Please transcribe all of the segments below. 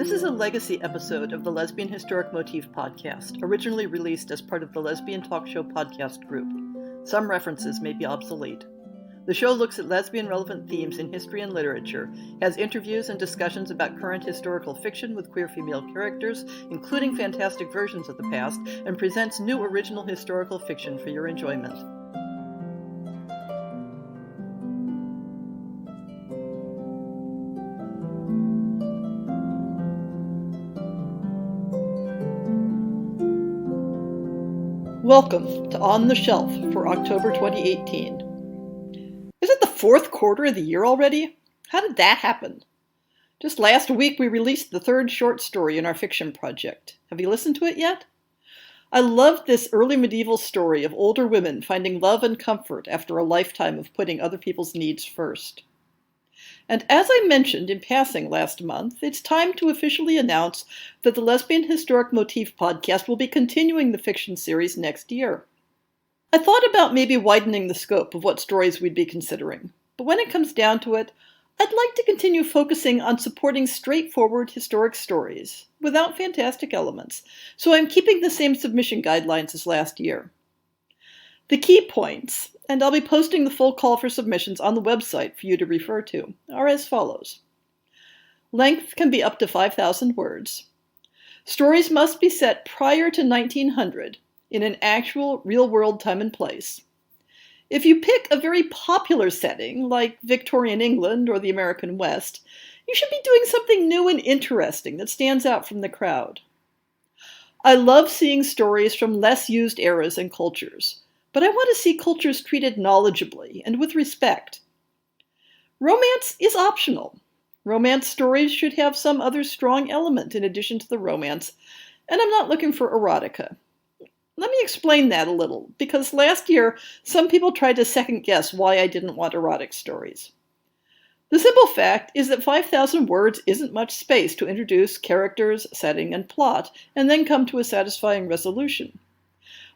This is a legacy episode of the Lesbian Historic Motif Podcast, originally released as part of the Lesbian Talk Show podcast group. Some references may be obsolete. The show looks at lesbian-relevant themes in history and literature, has interviews and discussions about current historical fiction with queer female characters, including fantastic versions of the past, and presents new original historical fiction for your enjoyment. Welcome to On the Shelf for October 2018. Is it the fourth quarter of the year already? How did that happen? Just last week we released the third short story in our fiction project. Have you listened to it yet? I loved this early medieval story of older women finding love and comfort after a lifetime of putting other people's needs first. And as I mentioned in passing last month, it's time to officially announce that the Lesbian Historic Motif Podcast will be continuing the fiction series next year. I thought about maybe widening the scope of what stories we'd be considering, but when it comes down to it, I'd like to continue focusing on supporting straightforward historic stories, without fantastic elements, so I'm keeping the same submission guidelines as last year. The key points, and I'll be posting the full call for submissions on the website for you to refer to, are as follows. Length can be up to 5,000 words. Stories must be set prior to 1900 in an actual real-world time and place. If you pick a very popular setting, like Victorian England or the American West, you should be doing something new and interesting that stands out from the crowd. I love seeing stories from less used eras and cultures, but I want to see cultures treated knowledgeably and with respect. Romance is optional. Romance stories should have some other strong element in addition to the romance, and I'm not looking for erotica. Let me explain that a little, because last year some people tried to second-guess why I didn't want erotic stories. The simple fact is that 5,000 words isn't much space to introduce characters, setting, and plot, and then come to a satisfying resolution.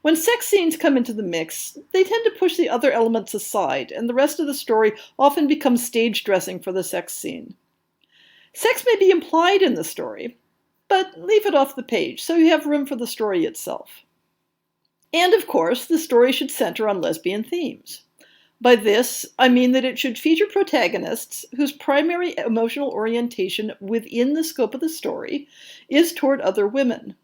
When sex scenes come into the mix, they tend to push the other elements aside, and the rest of the story often becomes stage dressing for the sex scene. Sex may be implied in the story, but leave it off the page so you have room for the story itself. And of course, the story should center on lesbian themes. By this, I mean that it should feature protagonists whose primary emotional orientation within the scope of the story is toward other women.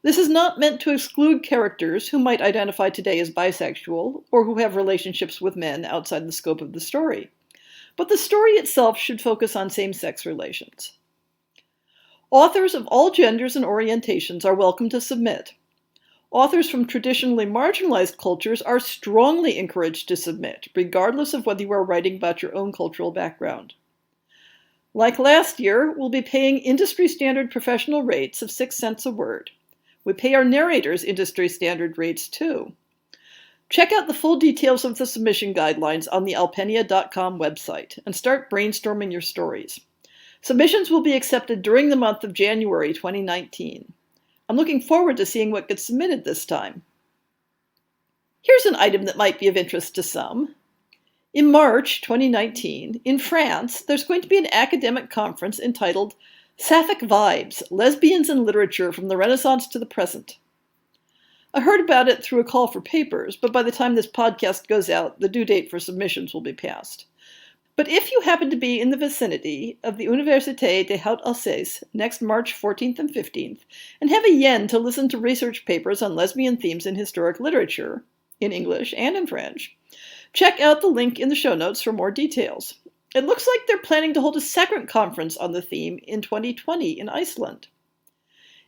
This is not meant to exclude characters who might identify today as bisexual or who have relationships with men outside the scope of the story. But the story itself should focus on same-sex relations. Authors of all genders and orientations are welcome to submit. Authors from traditionally marginalized cultures are strongly encouraged to submit, regardless of whether you are writing about your own cultural background. Like last year, we'll be paying industry-standard professional rates of 6 cents a word. We pay our narrators industry standard rates too. Check out the full details of the submission guidelines on the alpenia.com website and start brainstorming your stories. Submissions will be accepted during the month of January 2019. I'm looking forward to seeing what gets submitted this time. Here's an item that might be of interest to some. In March 2019, in France, there's going to be an academic conference entitled Sapphic Vibes, Lesbians in Literature from the Renaissance to the Present. I heard about it through a call for papers, but by the time this podcast goes out, the due date for submissions will be passed. But if you happen to be in the vicinity of the Université de Haute-Alsace next March 14th and 15th, and have a yen to listen to research papers on lesbian themes in historic literature, in English and in French, check out the link in the show notes for more details. It looks like they're planning to hold a second conference on the theme in 2020 in Iceland.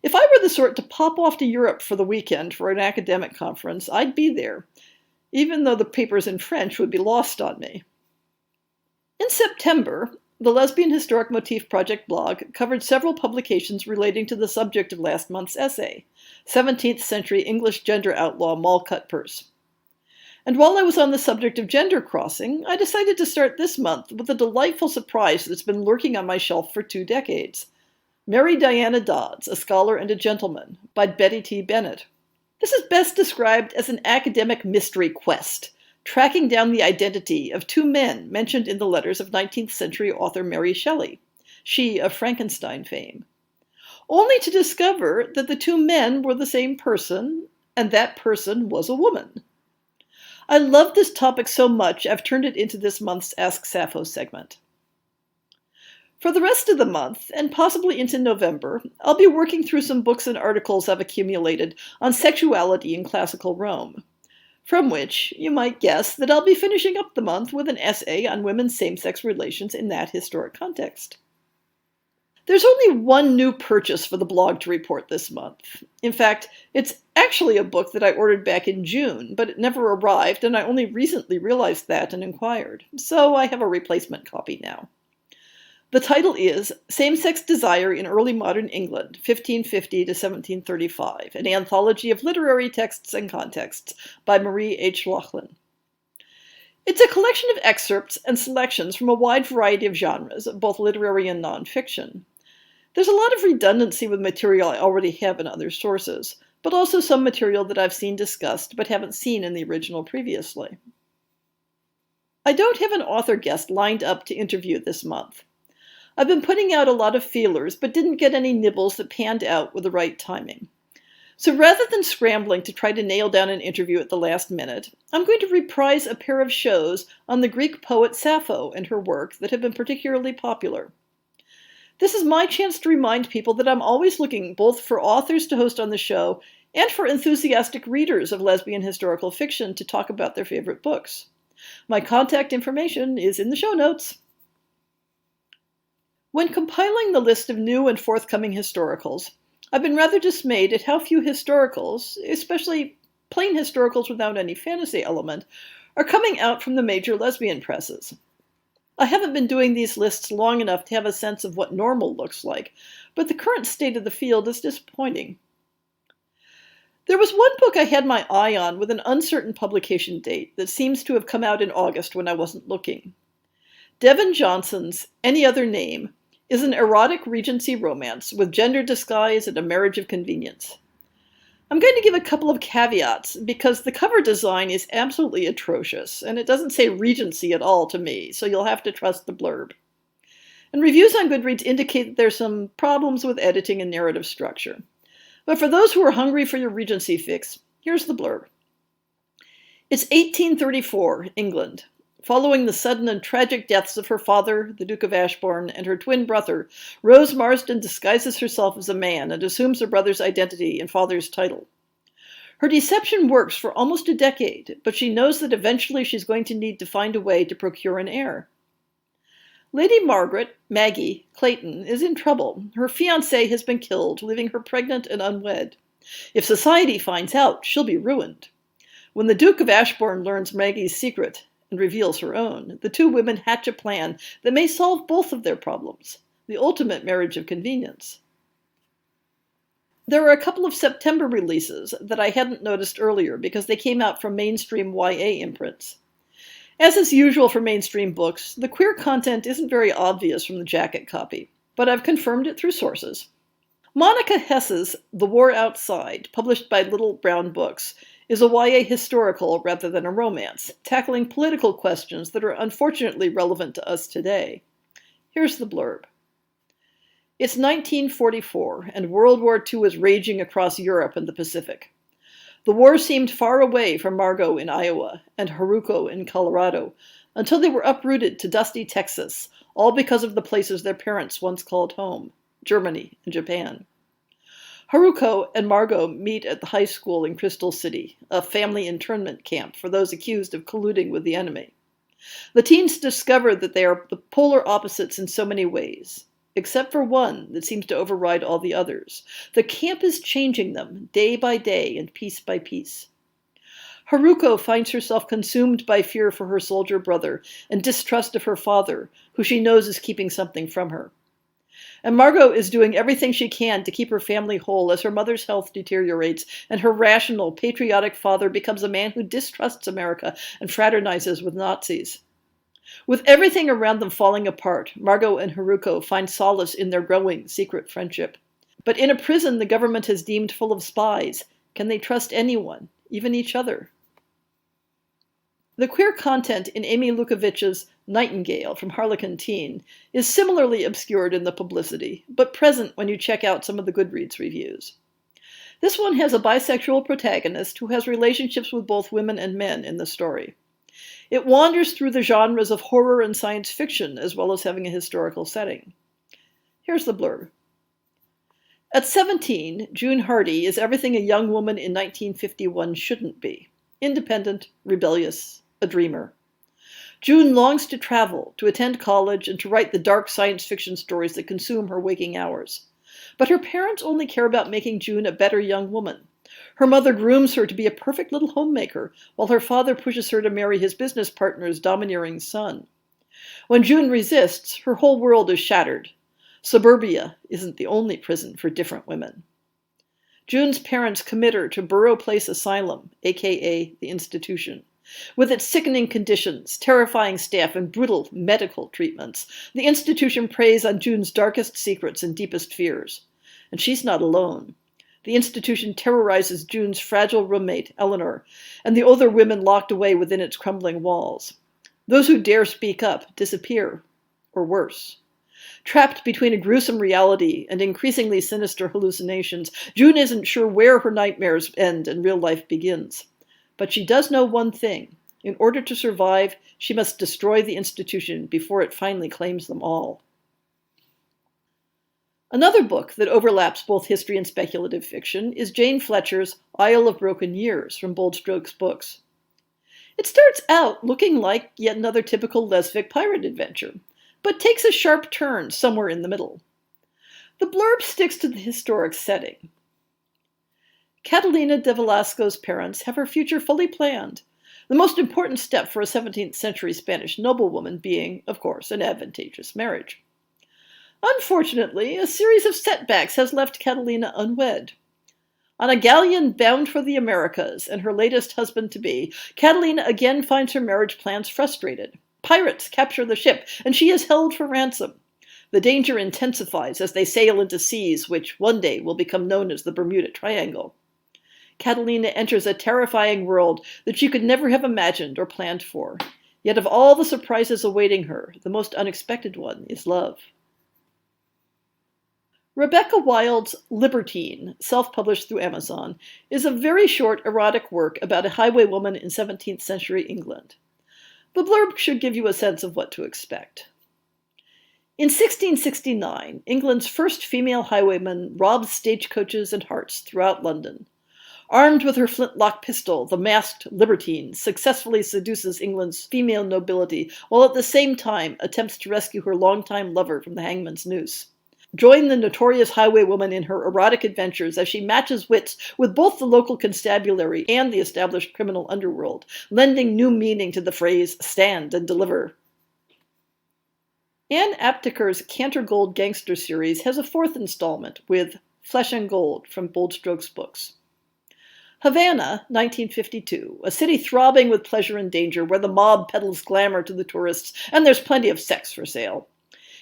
If I were the sort to pop off to Europe for the weekend for an academic conference, I'd be there, even though the papers in French would be lost on me. In September, the Lesbian Historic Motif Project blog covered several publications relating to the subject of last month's essay, 17th century English gender outlaw Moll Cutpurse. And while I was on the subject of gender crossing, I decided to start this month with a delightful surprise that's been lurking on my shelf for 2 decades. Mary Diana Dodds, A Scholar and a Gentleman, by Betty T. Bennett. This is best described as an academic mystery quest, tracking down the identity of 2 men mentioned in the letters of 19th century author Mary Shelley, she of Frankenstein fame. only to discover that the two men were the same person, and that person was a woman. I love this topic so much, I've turned it into this month's Ask Sappho segment. For the rest of the month, and possibly into November, I'll be working through some books and articles I've accumulated on sexuality in classical Rome, from which you might guess that I'll be finishing up the month with an essay on women's same-sex relations in that historic context. There's only one new purchase for the blog to report this month. In fact, it's actually a book that I ordered back in June, but it never arrived, and I only recently realized that and inquired, so I have a replacement copy now. The title is Same-Sex Desire in Early Modern England, 1550 to 1735, an anthology of literary texts and contexts by Marie H. Laughlin. It's a collection of excerpts and selections from a wide variety of genres, both literary and nonfiction. There's a lot of redundancy with material I already have in other sources, but also some material that I've seen discussed but haven't seen in the original previously. I don't have an author guest lined up to interview this month. I've been putting out a lot of feelers, but didn't get any nibbles that panned out with the right timing. So rather than scrambling to try to nail down an interview at the last minute, I'm going to reprise a pair of shows on the Greek poet Sappho and her work that have been particularly popular. This is my chance to remind people that I'm always looking both for authors to host on the show and for enthusiastic readers of lesbian historical fiction to talk about their favorite books. My contact information is in the show notes. When compiling the list of new and forthcoming historicals, I've been rather dismayed at how few historicals, especially plain historicals without any fantasy element, are coming out from the major lesbian presses. I haven't been doing these lists long enough to have a sense of what normal looks like, but the current state of the field is disappointing. There was one book I had my eye on with an uncertain publication date that seems to have come out in August when I wasn't looking. Devon Johnson's Any Other Name is an erotic Regency romance with gender disguise and a marriage of convenience. I'm going to give a couple of caveats because the cover design is absolutely atrocious and it doesn't say Regency at all to me, so you'll have to trust the blurb. And reviews on Goodreads indicate that there's some problems with editing and narrative structure. But for those who are hungry for your Regency fix, here's the blurb. It's 1834, England. Following the sudden and tragic deaths of her father, the Duke of Ashbourne, and her twin brother, Rose Marsden disguises herself as a man and assumes her brother's identity and father's title. Her deception works for almost a decade, but she knows that eventually she's going to need to find a way to procure an heir. Lady Margaret, Maggie, Clayton, is in trouble. Her fiancé has been killed, leaving her pregnant and unwed. If society finds out, she'll be ruined. When the Duke of Ashbourne learns Maggie's secret, and reveals her own, the two women hatch a plan that may solve both of their problems, the ultimate marriage of convenience. There are a couple of September releases that I hadn't noticed earlier because they came out from mainstream YA imprints. As is usual for mainstream books, the queer content isn't very obvious from the jacket copy, but I've confirmed it through sources. Monica Hess's The War Outside, published by Little Brown Books, is a YA historical rather than a romance, tackling political questions that are unfortunately relevant to us today. Here's the blurb. It's 1944, and World War II is raging across Europe and the Pacific. The war seemed far away from Margot in Iowa and Haruko in Colorado, until they were uprooted to dusty Texas, all because of the places their parents once called home, Germany and Japan. Haruko and Margot meet at the high school in Crystal City, a family internment camp for those accused of colluding with the enemy. The teens discover that they are the polar opposites in so many ways, except for one that seems to override all the others. The camp is changing them day by day and piece by piece. Haruko finds herself consumed by fear for her soldier brother and distrust of her father, who she knows is keeping something from her. And Margot is doing everything she can to keep her family whole as her mother's health deteriorates and her rational, patriotic father becomes a man who distrusts America and fraternizes with Nazis. With everything around them falling apart, Margot and Haruko find solace in their growing secret friendship. But in a prison the government has deemed full of spies, can they trust anyone, even each other? The queer content in Amy Lukovich's Nightingale from Harlequin Teen is similarly obscured in the publicity, but present when you check out some of the Goodreads reviews. This one has a bisexual protagonist who has relationships with both women and men in the story. It wanders through the genres of horror and science fiction, as well as having a historical setting. Here's the blurb. At 17, June Hardy is everything a young woman in 1951 shouldn't be. Independent, rebellious, a dreamer. June longs to travel, to attend college, and to write the dark science fiction stories that consume her waking hours. But her parents only care about making June a better young woman. Her mother grooms her to be a perfect little homemaker, while her father pushes her to marry his business partner's domineering son. When June resists, her whole world is shattered. Suburbia isn't the only prison for different women. June's parents commit her to Borough Place Asylum, aka the institution. With its sickening conditions, terrifying staff, and brutal medical treatments, the institution preys on June's darkest secrets and deepest fears. And she's not alone. The institution terrorizes June's fragile roommate, Eleanor, and the other women locked away within its crumbling walls. Those who dare speak up disappear, or worse. Trapped between a gruesome reality and increasingly sinister hallucinations, June isn't sure where her nightmares end and real life begins. But she does know one thing. In order to survive, she must destroy the institution before it finally claims them all. Another book that overlaps both history and speculative fiction is Jane Fletcher's Isle of Broken Years from Bold Strokes Books. It starts out looking like yet another typical lesbic pirate adventure, but takes a sharp turn somewhere in the middle. The blurb sticks to the historic setting. Catalina de Velasco's parents have her future fully planned, the most important step for a 17th century Spanish noblewoman being, of course, an advantageous marriage. Unfortunately, a series of setbacks has left Catalina unwed. On a galleon bound for the Americas and her latest husband-to-be, Catalina again finds her marriage plans frustrated. Pirates capture the ship, and she is held for ransom. The danger intensifies as they sail into seas which one day will become known as the Bermuda Triangle. Catalina enters a terrifying world that she could never have imagined or planned for. Yet of all the surprises awaiting her, the most unexpected one is love. Rebecca Wild's Libertine, self-published through Amazon, is a very short erotic work about a highwaywoman in 17th century England. The blurb should give you a sense of what to expect. In 1669, England's first female highwayman robbed stagecoaches and hearts throughout London. Armed with her flintlock pistol, the masked libertine successfully seduces England's female nobility, while at the same time attempts to rescue her longtime lover from the hangman's noose. Join the notorious highwaywoman in her erotic adventures as she matches wits with both the local constabulary and the established criminal underworld, lending new meaning to the phrase, stand and deliver. Anne Apteker's Cantor Gold Gangster series has a fourth installment with Flesh and Gold from Bold Strokes Books. Havana, 1952, a city throbbing with pleasure and danger where the mob peddles glamour to the tourists and there's plenty of sex for sale.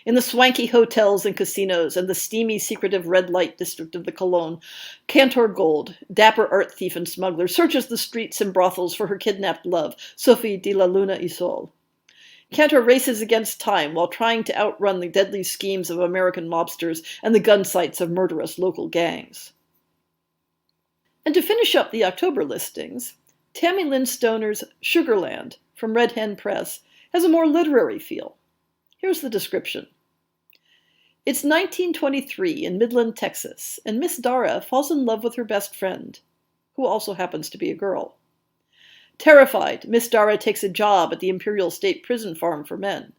In the swanky hotels and casinos and the steamy, secretive red light district of the Cologne, Cantor Gold, dapper art thief and smuggler, searches the streets and brothels for her kidnapped love, Sophie de la Luna y Sol. Cantor races against time while trying to outrun the deadly schemes of American mobsters and the gun sights of murderous local gangs. And to finish up the October listings, Tammy Lynn Stoner's Sugarland from Red Hen Press has a more literary feel. Here's the description. It's 1923 in Midland, Texas, and Miss Dara falls in love with her best friend, who also happens to be a girl. Terrified, Miss Dara takes a job at the Imperial State Prison Farm for Men.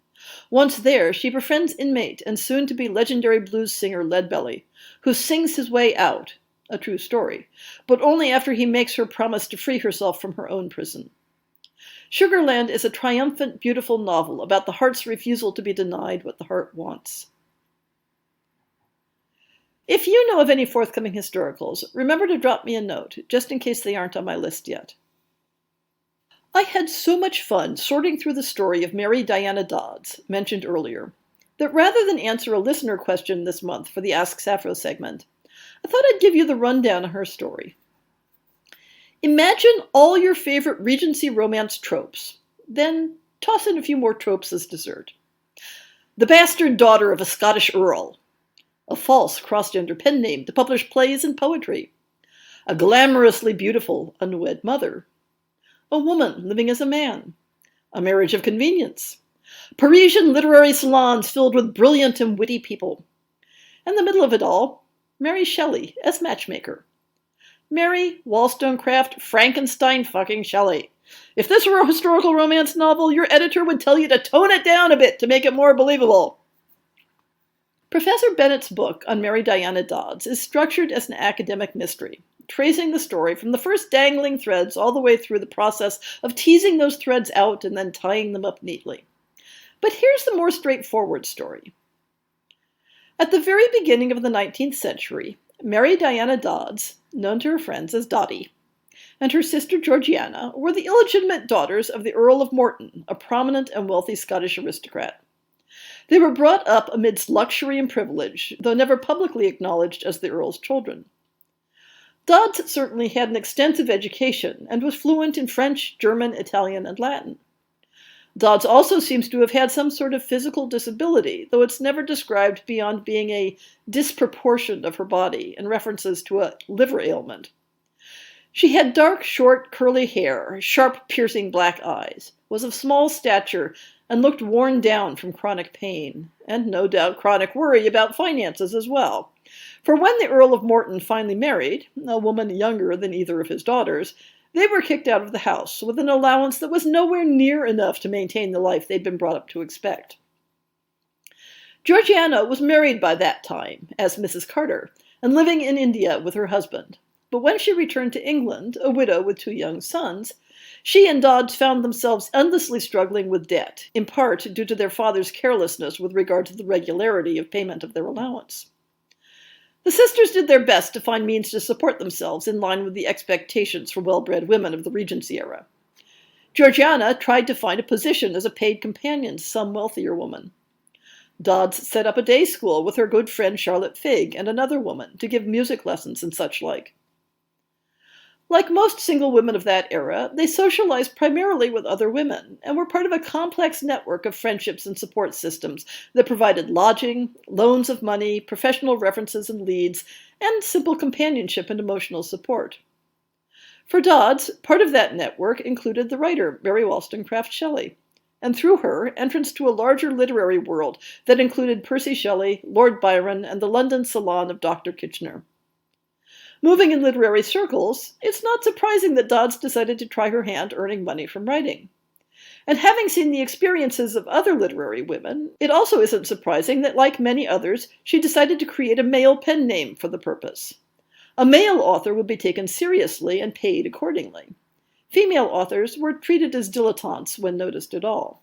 Once there, she befriends inmate and soon-to-be legendary blues singer Leadbelly, who sings his way out, a true story, but only after he makes her promise to free herself from her own prison. Sugarland is a triumphant, beautiful novel about the heart's refusal to be denied what the heart wants. If you know of any forthcoming historicals, remember to drop me a note, just in case they aren't on my list yet. I had so much fun sorting through the story of Mary Diana Dodds, mentioned earlier, that rather than answer a listener question this month for the Ask Sappho segment, I thought I'd give you the rundown of her story. Imagine all your favorite Regency romance tropes. then toss in a few more tropes as dessert. The bastard daughter of a Scottish earl, a false cross-gender pen name to publish plays and poetry, a glamorously beautiful unwed mother, a woman living as a man, a marriage of convenience, Parisian literary salons filled with brilliant and witty people. In the middle of it all, Mary Shelley as matchmaker. Mary Wollstonecraft Frankenstein fucking Shelley. If this were a historical romance novel, your editor would tell you to tone it down a bit to make it more believable. Professor Bennett's book on Mary Diana Dodds is structured as an academic mystery, tracing the story from the first dangling threads all the way through the process of teasing those threads out and then tying them up neatly. But here's the more straightforward story. At the very beginning of the 19th century, Mary Diana Dodds, known to her friends as Dotty, and her sister Georgiana were the illegitimate daughters of the Earl of Morton, a prominent and wealthy Scottish aristocrat. They were brought up amidst luxury and privilege, though never publicly acknowledged as the Earl's children. Dodds certainly had an extensive education and was fluent in French, German, Italian, and Latin. Dodds also seems to have had some sort of physical disability, though it's never described beyond being a disproportion of her body and references to a liver ailment. She had dark, short, curly hair, sharp, piercing black eyes, was of small stature, and looked worn down from chronic pain, and no doubt chronic worry about finances as well. For when the Earl of Morton finally married, a woman younger than either of his daughters, they were kicked out of the house with an allowance that was nowhere near enough to maintain the life they'd been brought up to expect. Georgiana was married by that time as Mrs. Carter and living in India with her husband. But when she returned to England, a widow with 2 young sons, she and Dodds found themselves endlessly struggling with debt, in part due to their father's carelessness with regard to the regularity of payment of their allowance. The sisters did their best to find means to support themselves in line with the expectations for well-bred women of the Regency era. Georgiana tried to find a position as a paid companion to some wealthier woman. Dodds set up a day school with her good friend Charlotte Figg and another woman to give music lessons and such like. Like most single women of that era, they socialized primarily with other women and were part of a complex network of friendships and support systems that provided lodging, loans of money, professional references and leads, and simple companionship and emotional support. For Dodds, part of that network included the writer Mary Wollstonecraft Shelley, and through her, entrance to a larger literary world that included Percy Shelley, Lord Byron, and the London salon of Dr. Kitchener. Moving in literary circles, it's not surprising that Dodds decided to try her hand earning money from writing. And having seen the experiences of other literary women, it also isn't surprising that, like many others, she decided to create a male pen name for the purpose. A male author would be taken seriously and paid accordingly. Female authors were treated as dilettantes when noticed at all.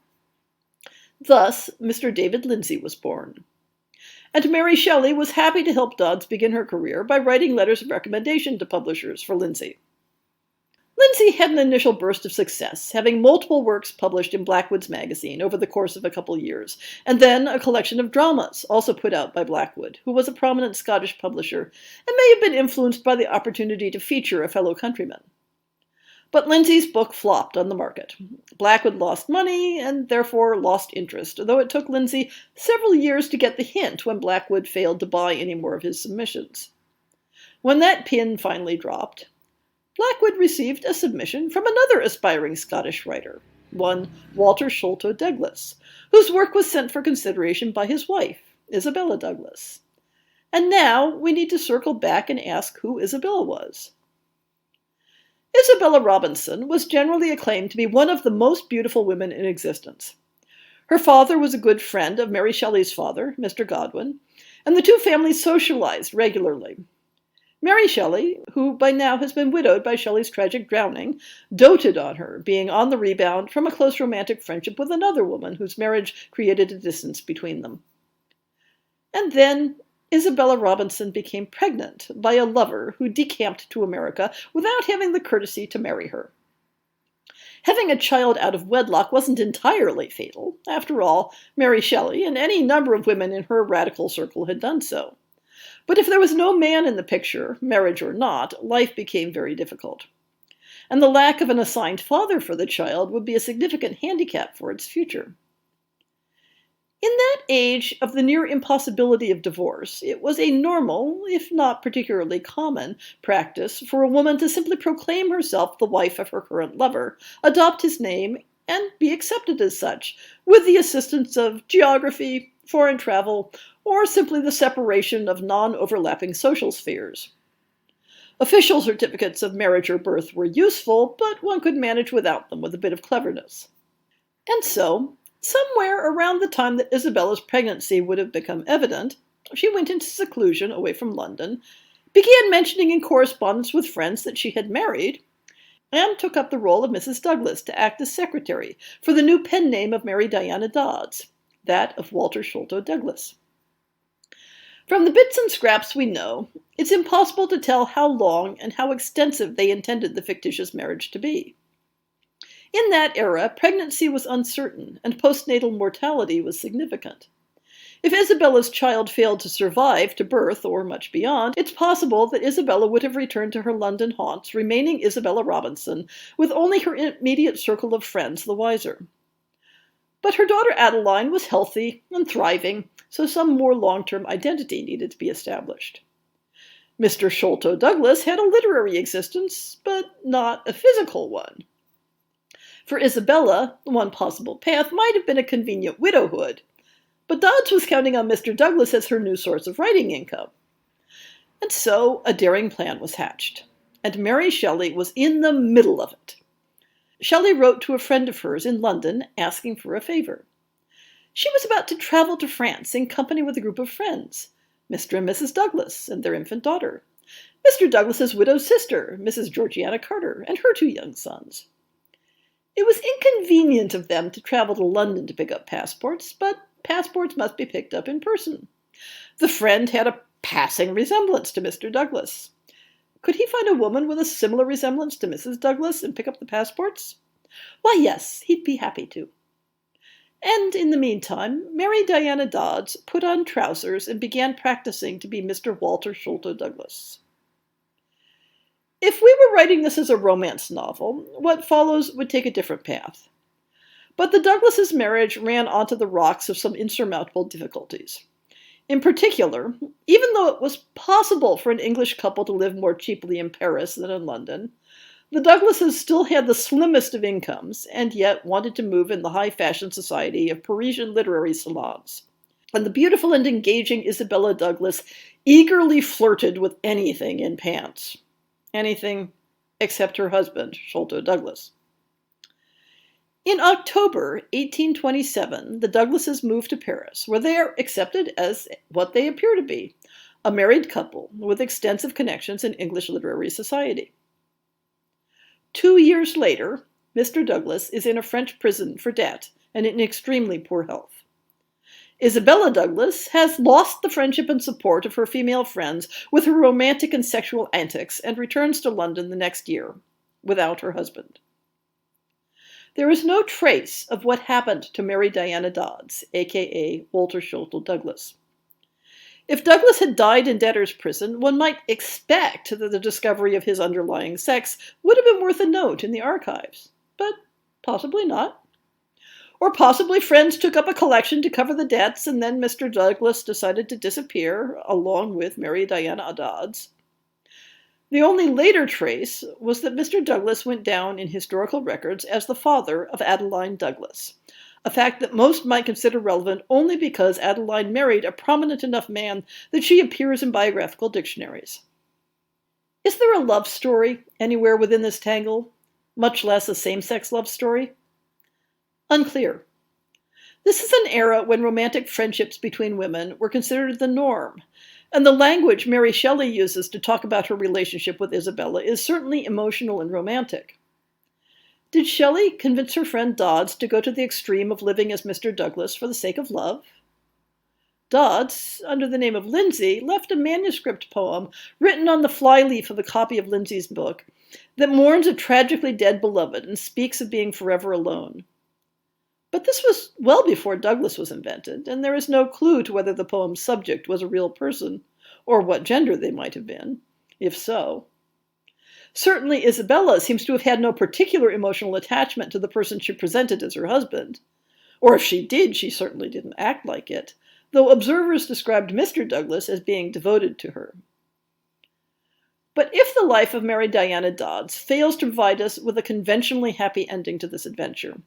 Thus, Mr. David Lindsay was born. And Mary Shelley was happy to help Dodds begin her career by writing letters of recommendation to publishers for Lindsay. Lindsay had an initial burst of success, having multiple works published in Blackwood's magazine over the course of a couple years, and then a collection of dramas, also put out by Blackwood, who was a prominent Scottish publisher, and may have been influenced by the opportunity to feature a fellow countryman. But Lindsay's book flopped on the market. Blackwood lost money and therefore lost interest, though it took Lindsay several years to get the hint when Blackwood failed to buy any more of his submissions. When that pin finally dropped, Blackwood received a submission from another aspiring Scottish writer, one Walter Sholto Douglas, whose work was sent for consideration by his wife, Isabella Douglas. And now we need to circle back and ask who Isabella was. Isabella Robinson was generally acclaimed to be one of the most beautiful women in existence. Her father was a good friend of Mary Shelley's father, Mr. Godwin, and the two families socialized regularly. Mary Shelley, who by now has been widowed by Shelley's tragic drowning, doted on her, being on the rebound from a close romantic friendship with another woman whose marriage created a distance between them. And then Isabella Robinson became pregnant by a lover who decamped to America without having the courtesy to marry her. Having a child out of wedlock wasn't entirely fatal. After all, Mary Shelley and any number of women in her radical circle had done so. But if there was no man in the picture, marriage or not, life became very difficult. and the lack of an assigned father for the child would be a significant handicap for its future. In that age of the near impossibility of divorce, it was a normal, if not particularly common, practice for a woman to simply proclaim herself the wife of her current lover, adopt his name, and be accepted as such, with the assistance of geography, foreign travel, or simply the separation of non-overlapping social spheres. Official certificates of marriage or birth were useful, but one could manage without them with a bit of cleverness. And so, somewhere around the time that Isabella's pregnancy would have become evident, she went into seclusion away from London, began mentioning in correspondence with friends that she had married, and took up the role of Mrs. Douglas to act as secretary for the new pen name of Mary Diana Dodds, that of Walter Sholto Douglas. From the bits and scraps we know, it's impossible to tell how long and how extensive they intended the fictitious marriage to be. In that era, pregnancy was uncertain, and postnatal mortality was significant. If Isabella's child failed to survive to birth or much beyond, it's possible that Isabella would have returned to her London haunts, remaining Isabella Robinson, with only her immediate circle of friends the wiser. But her daughter Adeline was healthy and thriving, so some more long-term identity needed to be established. Mr. Sholto Douglas had a literary existence, but not a physical one. For Isabella, one possible path might have been a convenient widowhood, but Dodds was counting on Mr. Douglas as her new source of writing income. And so a daring plan was hatched, and Mary Shelley was in the middle of it. Shelley wrote to a friend of hers in London asking for a favor. She was about to travel to France in company with a group of friends, Mr. and Mrs. Douglas and their infant daughter, Mr. Douglas's widowed sister, Mrs. Georgiana Carter, and her two young sons. It was inconvenient of them to travel to London to pick up passports, but passports must be picked up in person. The friend had a passing resemblance to Mr. Douglas. Could he find a woman with a similar resemblance to Mrs. Douglas and pick up the passports? Why, yes, he'd be happy to. And in the meantime, Mary Diana Dodds put on trousers and began practicing to be Mr. Walter Sholto Douglas. If we were writing this as a romance novel, what follows would take a different path. But the Douglases' marriage ran onto the rocks of some insurmountable difficulties. In particular, even though it was possible for an English couple to live more cheaply in Paris than in London, the Douglases still had the slimmest of incomes, and yet wanted to move in the high-fashion society of Parisian literary salons. And the beautiful and engaging Isabella Douglas eagerly flirted with anything in pants. Anything except her husband, Sholto Douglas. In October 1827, the Douglases moved to Paris, where they are accepted as what they appear to be, a married couple with extensive connections in English literary society. 2 years later, Mr. Douglas is in a French prison for debt and in extremely poor health. Isabella Douglas has lost the friendship and support of her female friends with her romantic and sexual antics and returns to London the next year, without her husband. There is no trace of what happened to Mary Diana Dodds, a.k.a. Walter Sholto Douglas. If Douglas had died in debtor's prison, one might expect that the discovery of his underlying sex would have been worth a note in the archives, but possibly not. Or possibly friends took up a collection to cover the debts, and then Mr. Douglas decided to disappear, along with Mary Diana Dodds. The only later trace was that Mr. Douglas went down in historical records as the father of Adeline Douglas, a fact that most might consider relevant only because Adeline married a prominent enough man that she appears in biographical dictionaries. Is there a love story anywhere within this tangle, much less a same-sex love story? Unclear. This is an era when romantic friendships between women were considered the norm, and the language Mary Shelley uses to talk about her relationship with Isabella is certainly emotional and romantic. Did Shelley convince her friend Dodds to go to the extreme of living as Mr. Douglas for the sake of love? Dodds, under the name of Lindsay, left a manuscript poem written on the flyleaf of a copy of Lindsay's book that mourns a tragically dead beloved and speaks of being forever alone. But this was well before Douglas was invented, and there is no clue to whether the poem's subject was a real person, or what gender they might have been, if so. Certainly Isabella seems to have had no particular emotional attachment to the person she presented as her husband. Or if she did, she certainly didn't act like it, though observers described Mr. Douglas as being devoted to her. But if the life of Mary Diana Dodds fails to provide us with a conventionally happy ending to this adventure,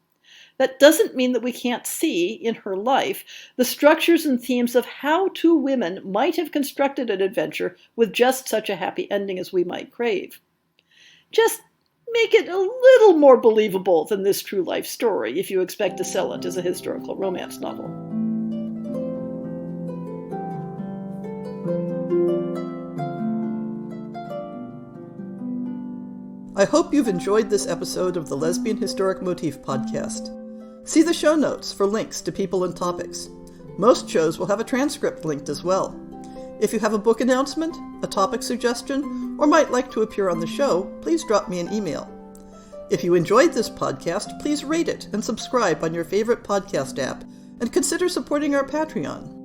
that doesn't mean that we can't see, in her life, the structures and themes of how two women might have constructed an adventure with just such a happy ending as we might crave. Just make it a little more believable than this true life story if you expect to sell it as a historical romance novel. I hope you've enjoyed this episode of the Lesbian Historic Motif Podcast. See the show notes for links to people and topics. Most shows will have a transcript linked as well. If you have a book announcement, a topic suggestion, or might like to appear on the show, please drop me an email. If you enjoyed this podcast, please rate it and subscribe on your favorite podcast app, and consider supporting our Patreon.